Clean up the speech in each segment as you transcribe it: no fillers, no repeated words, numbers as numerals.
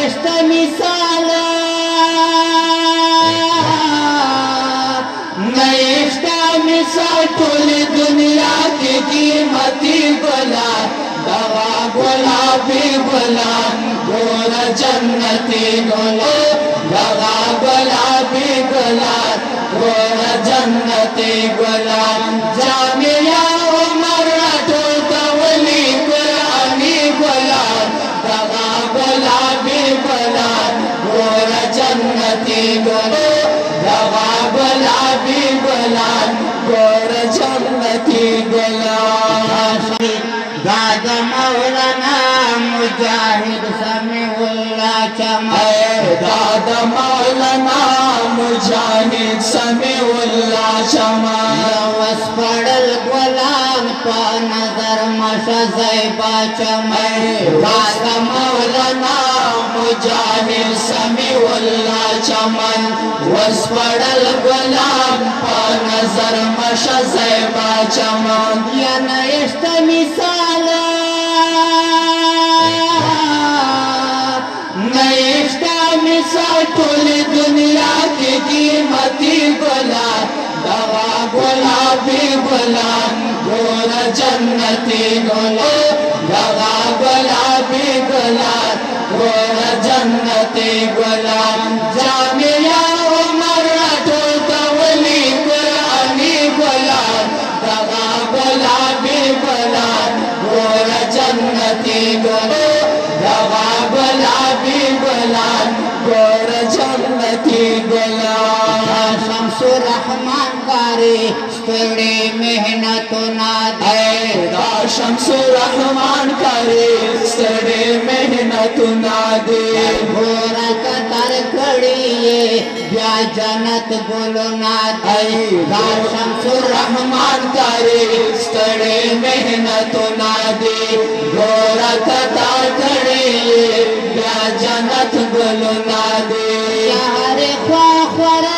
نشته مثال نشته مثال ټول دنیا کې قیمتي ګلان دغه ګلابي ګلان ګور جنتي ګلان دغه ګلابي ګلان ګور جنتي ګلان جامعه عمر ټول کولی قرآني ګلان دغه ګلابي ګلان ګور جنتي ګلان دغه ګلابي ګلان ګور جنتي ګلان داد مولانا مجاهد سمیع الله چمن داد مولانا مجاهد سمیع الله چمن وسپړل ګلان په نظر مشه زیبا چمن داد مولانا مجاهد سمیع الله چمن وسپړل ګلان په نظر مشه زیبا چمن یا نشته مثال نشته مثال ټول دنیا کې قیمتي ګلان دغه ګلابي ګلان ګور جنتي ګلان دغه ګلابي ګلان ګور جنتي ګلان جامعه عمر ټول کولی قرآني ګلان دغه ګلابي ګلان ګور جنتي ګلان دغه ګلابي ګلان ګور جنتي ګلان شمس الرحمن کاری ستړي محنتونه دی دا شمس الرحمن کاری ستړي محنتونه دی ګور کتر کړي بیا جنت ګلونه دی دا شمس الرحمن کاری ستړي محنتونه دی ګور کتر کړي بیا جنت ګلونه دی هر خوا خوره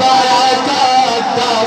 برکات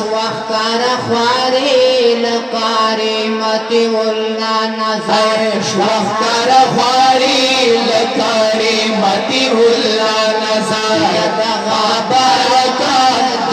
شوختار خواری لقاری متی الله نظر شوختار خواری لقاری متی الله نظر دغا برکات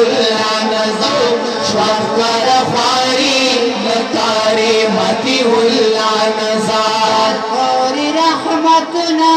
الله نظر شوختار خواری لقاری متی الله نظر اور رحمتنا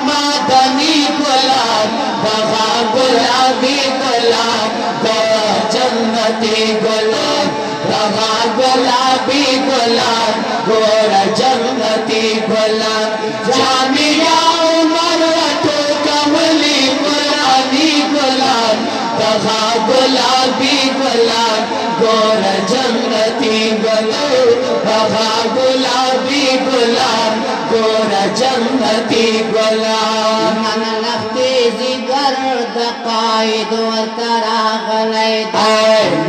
مدنی گلان دغا گلابی گلان گور جنتی گلان دغا گلابی گلان گور جنتی گلان جامعه عمر تو کملی قرآنی گلان دغا گلابی گلان گور جنتی گلان دغا گلابی گلان گور جنتی گلان من لختی زگر دقاید ورطرا غلید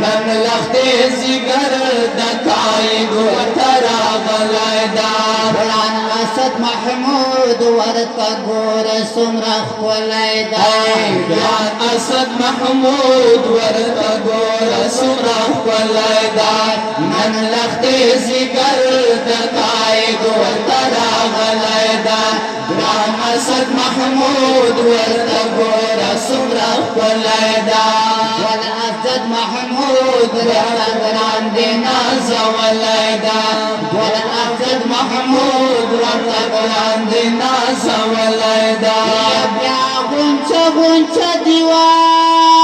من لختی زگر دقاید ورطرا غلید قرآن اسد محمود ورطا گور سمرخ ولید قرآن اسد محمود ورطا گور سمرخ ولید من لختی زگر دقاید ورطرا غلید قرآن اسد محمود ورطا گور سمرخ ولید والاسد محمود ورطا قرآن دینا زولید والاسد محمود ورطا قرآن دینا زولید بیا غنچه غنچه دیوار